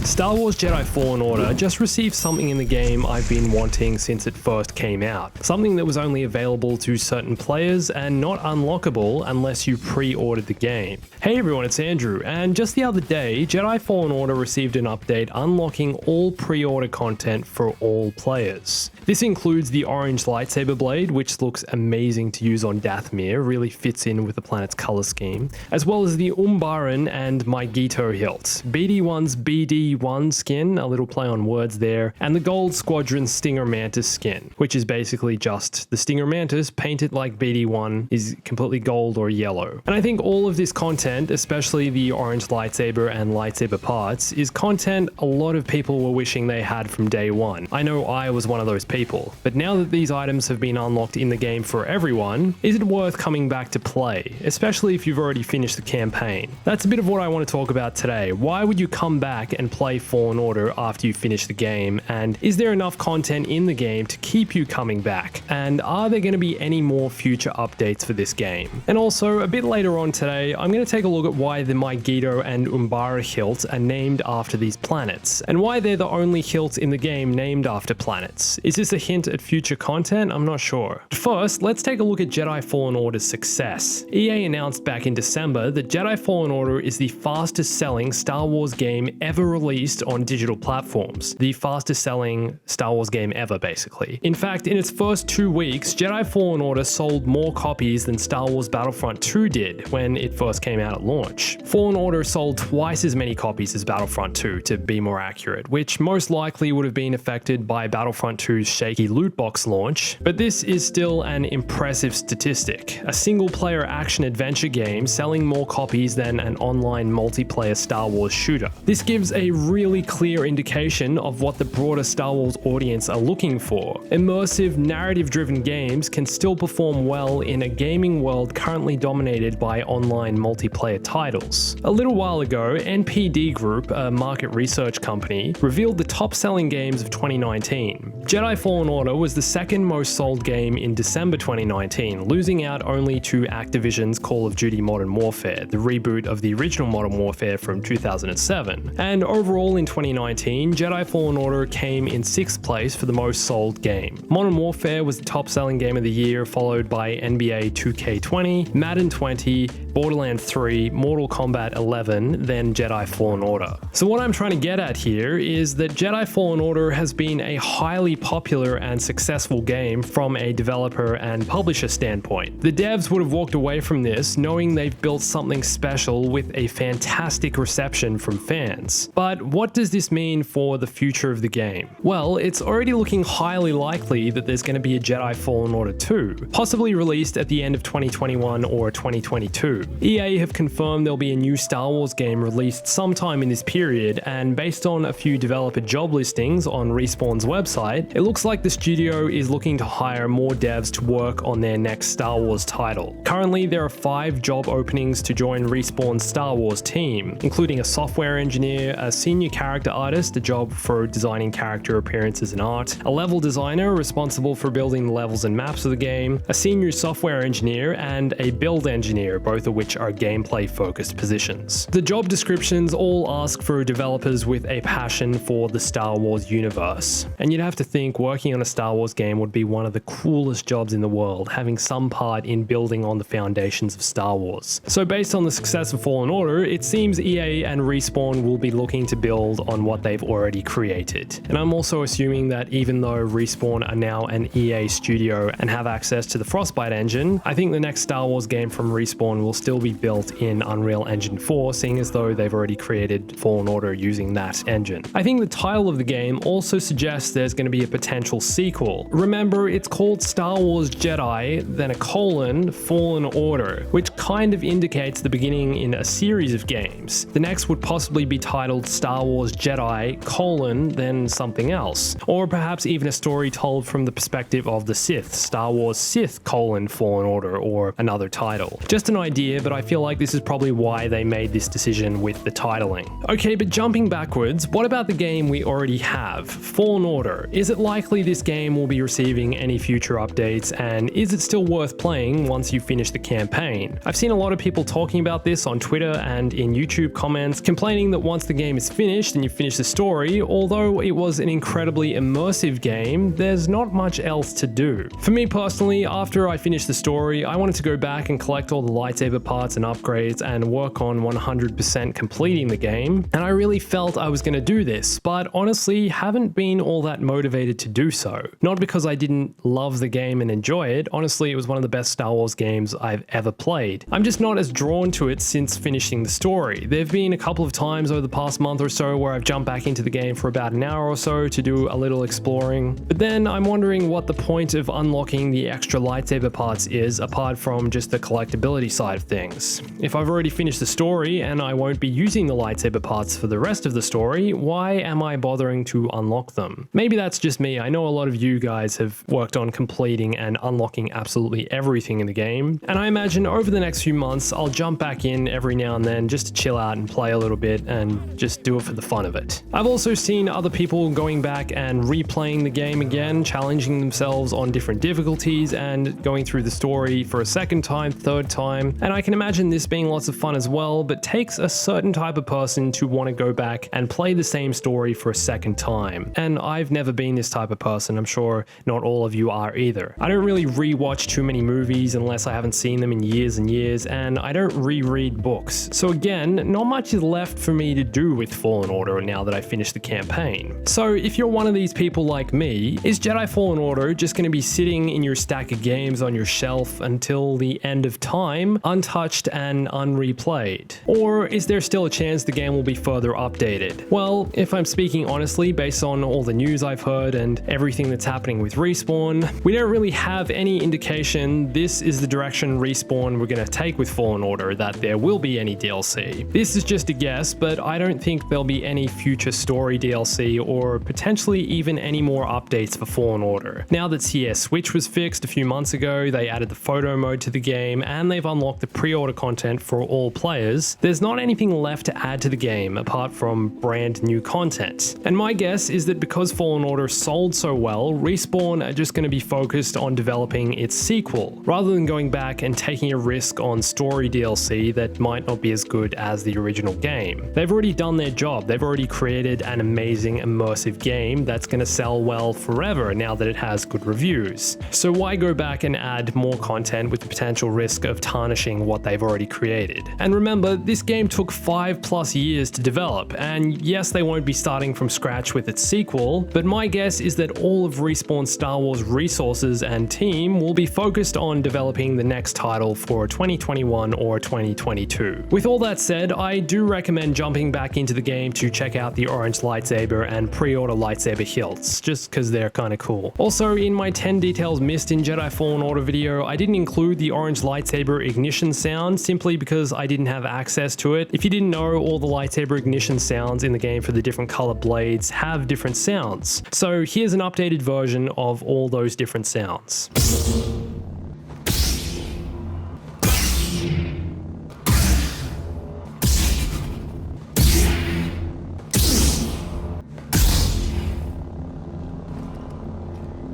Star Wars Jedi Fallen Order just received something in the game I've been wanting since it first came out. Something that was only available to certain players and not unlockable unless you pre-ordered the game. Hey everyone, it's Andrew, and just the other day, Jedi Fallen Order received an update unlocking all pre-order content for all players. This includes the orange lightsaber blade, which looks amazing to use on Dathomir, really fits in with the planet's color scheme, as well as the Umbaran and Mygeeto hilt, BD1's BD1 skin, a little play on words there, and the Gold Squadron Stinger Mantis skin, which is basically just the Stinger Mantis painted like BD1 is completely gold or yellow. And I think all of this content, especially the orange lightsaber and lightsaber parts, is content a lot of people were wishing they had from day one. I know I was one of those people, but now that these items have been unlocked in the game for everyone, is it worth coming back to play, especially if you've already finished the campaign? That's a bit of what I want to talk about today. Why would you come back and play Fallen Order after you finish the game, and is there enough content in the game to keep you coming back? And are there going to be any more future updates for this game? And also, a bit later on today, I'm going to take a look at why the Mygeeto and Umbara hilts are named after these planets, and why they're the only hilts in the game named after planets. Is this a hint at future content? I'm not sure. First, let's take a look at Jedi Fallen Order's success. EA announced back in December that Jedi Fallen Order is the fastest selling Star Wars game ever released on digital platforms. The fastest selling Star Wars game ever, basically. In fact, in its first 2 weeks, Jedi Fallen Order sold more copies than Star Wars Battlefront 2 did when it first came out at launch. Fallen Order sold twice as many copies as Battlefront 2, to be more accurate, which most likely would have been affected by Battlefront 2's shaky loot box launch, but this is still an impressive statistic. A single-player action-adventure game selling more copies than an online multiplayer Star Wars shooter. This gives a really clear indication of what the broader Star Wars audience are looking for. Immersive, narrative-driven games can still perform well in a gaming world currently dominated by online multiplayer titles. A little while ago, NPD Group, a market research company, revealed the top-selling games of 2019. Jedi Fallen Order was the second most sold game in December 2019, losing out only to Activision's Call of Duty Modern Warfare, the reboot of the original Modern Warfare from 2007. And overall in 2019, Jedi Fallen Order came in 6th place for the most sold game. Modern Warfare was the top-selling game of the year, followed by NBA 2K20, Madden 20, Borderlands 3, Mortal Kombat 11, then Jedi Fallen Order. So what I'm trying to get at here is that Jedi Fallen Order has been a highly popular and successful game from a developer and publisher standpoint. The devs would have walked away from this knowing they've built something special with a fantastic reception from fans. But what does this mean for the future of the game? Well, it's already looking highly likely that there's going to be a Jedi Fallen Order 2, possibly released at the end of 2021 or 2022. EA have confirmed there'll be a new Star Wars game released sometime in this period, and based on a few developer job listings on Respawn's website, it looks like the studio is looking to hire more devs to work on their next Star Wars title. Currently, there are 5 job openings to join Respawn's Star Wars team, including a software engineer, a senior character artist, a job for designing character appearances and art, a level designer responsible for building the levels and maps of the game, a senior software engineer, and a build engineer, both of which are gameplay-focused positions. The job descriptions all ask for developers with a passion for the Star Wars universe. And you'd have to think working on a Star Wars game would be one of the coolest jobs in the world, having some part in building on the foundations of Star Wars. So based on the success of Fallen Order, it seems EA and Respawn will be looking to build on what they've already created. And I'm also assuming that even though Respawn are now an EA studio and have access to the Frostbite engine, I think the next Star Wars game from Respawn will still be built in Unreal Engine 4, seeing as though they've already created Fallen Order using that engine. I think the title of the game also suggests there's going to be a potential sequel. Remember, it's called Star Wars Jedi, then a colon, Fallen Order, which kind of indicates the beginning in a series of games. The next would possibly be titled Star Wars Jedi, colon, then something else. Or perhaps even a story told from the perspective of the Sith, Star Wars Sith, colon, Fallen Order, or another title. Just an idea, but I feel like this is probably why they made this decision with the titling. Okay, but jumping backwards, what about the game we already have, Fallen Order? Is it like likely this game will be receiving any future updates, and is it still worth playing once you finish the campaign? I've seen a lot of people talking about this on Twitter and in YouTube comments, complaining that once the game is finished and you finish the story, although it was an incredibly immersive game, there's not much else to do. For me personally, after I finished the story, I wanted to go back and collect all the lightsaber parts and upgrades and work on 100% completing the game, and I really felt I was going to do this, but honestly haven't been all that motivated to do so. Not because I didn't love the game and enjoy it, honestly it was one of the best Star Wars games I've ever played. I'm just not as drawn to it since finishing the story. There have been a couple of times over the past month or so where I've jumped back into the game for about an hour or so to do a little exploring, but then I'm wondering what the point of unlocking the extra lightsaber parts is apart from just the collectability side of things. If I've already finished the story and I won't be using the lightsaber parts for the rest of the story, why am I bothering to unlock them? Maybe that's just me. I know a lot of you guys have worked on completing and unlocking absolutely everything in the game, and I imagine over the next few months I'll jump back in every now and then just to chill out and play a little bit and just do it for the fun of it. I've also seen other people going back and replaying the game again, challenging themselves on different difficulties and going through the story for a second time, third time, and I can imagine this being lots of fun as well, but takes a certain type of person to want to go back and play the same story for a second time. And I've never been this type of person. I'm sure not all of you are either. I don't really rewatch too many movies unless I haven't seen them in years and years, and I don't reread books. So again, not much is left for me to do with Fallen Order now that I finished the campaign. So if you're one of these people like me, is Jedi Fallen Order just going to be sitting in your stack of games on your shelf until the end of time, untouched and unreplayed? Or is there still a chance the game will be further updated? Well, if I'm speaking honestly, based on all the news I've heard and everything that's happening with Respawn, we don't really have any indication this is the direction Respawn we're going to take with Fallen Order, that there will be any DLC. This is just a guess, but I don't think there'll be any future story DLC or potentially even any more updates for Fallen Order. Now that CS Switch was fixed a few months ago, they added the photo mode to the game, and they've unlocked the pre-order content for all players, there's not anything left to add to the game apart from brand new content. And my guess is that because Fallen Order sold so well, Respawn are just going to be focused on developing its sequel, rather than going back and taking a risk on story DLC that might not be as good as the original game. They've already done their job. They've already created an amazing immersive game that's going to sell well forever now that it has good reviews. So why go back and add more content with the potential risk of tarnishing what they've already created? And remember, this game took 5+ years to develop, and yes, they won't be starting from scratch with its sequel, but my guess is that all of Respawn's Star Wars resources and team will be focused on developing the next title for 2021 or 2022. With all that said, I do recommend jumping back into the game to check out the orange lightsaber and pre-order lightsaber hilts, just because they're kind of cool. Also, in my 10 details missed in Jedi Fallen Order video, I didn't include the orange lightsaber ignition sound simply because I didn't have access to it. If you didn't know, all the lightsaber ignition sounds in the game for the different color blades have different sounds. So here's an updated version of all those different sounds.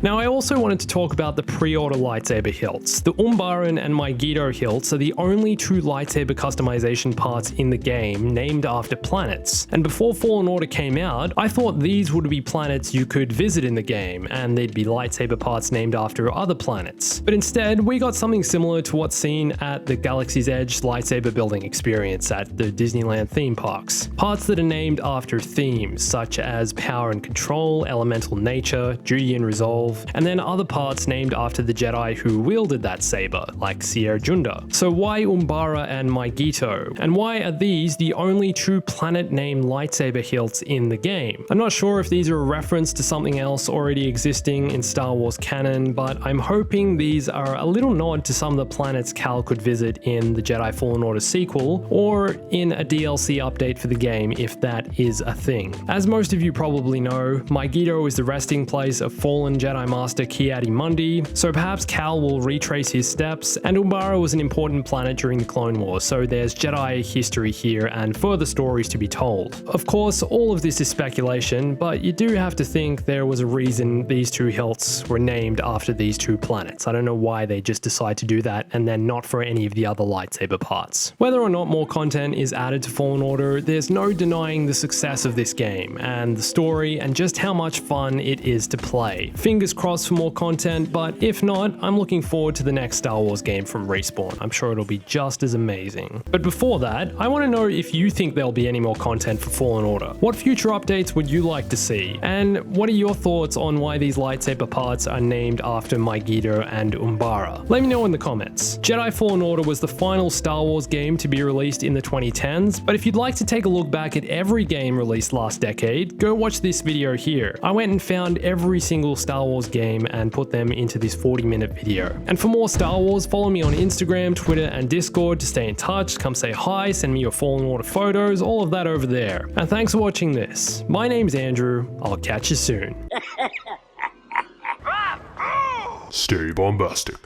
Now, I also wanted to talk about the pre-order lightsaber hilts. The Umbaran and Mygeeto hilts are the only two lightsaber customization parts in the game named after planets. And before Fallen Order came out, I thought these would be planets you could visit in the game, and they'd be lightsaber parts named after other planets. But instead, we got something similar to what's seen at the Galaxy's Edge lightsaber building experience at the Disneyland theme parks. Parts that are named after themes, such as power and control, elemental nature, duty and resolve, and then other parts named after the Jedi who wielded that saber, like Sierra Junda. So why Umbara and Mygeeto? And why are these the only two planet-named lightsaber hilts in the game? I'm not sure if these are a reference to something else already existing in Star Wars canon, but I'm hoping these are a little nod to some of the planets Cal could visit in the Jedi Fallen Order sequel, or in a DLC update for the game if that is a thing. As most of you probably know, Mygeeto is the resting place of fallen Jedi Jedi Master Mundi, so perhaps Cal will retrace his steps, and Umbara was an important planet during the Clone Wars, so there's Jedi history here and further stories to be told. Of course, all of this is speculation, but you do have to think there was a reason these two hilts were named after these two planets. I don't know why they just decide to do that and then not for any of the other lightsaber parts. Whether or not more content is added to Fallen Order, there's no denying the success of this game, and the story, and just how much fun it is to play. Fingers crossed for more content, but if not, I'm looking forward to the next Star Wars game from Respawn. I'm sure it'll be just as amazing. But before that, I want to know if you think there'll be any more content for Fallen Order. What future updates would you like to see? And what are your thoughts on why these lightsaber parts are named after Mygeeto and Umbara? Let me know in the comments. Jedi Fallen Order was the final Star Wars game to be released in the 2010s, but if you'd like to take a look back at every game released last decade, go watch this video here. I went and found every single Star Wars game and put them into this 40-minute video. And for more Star Wars, follow me on Instagram, Twitter, and Discord to stay in touch. Come say hi, send me your Fallen Order photos, all of that over there. And thanks for watching this. My name's Andrew. I'll catch you soon. Stay bombastic.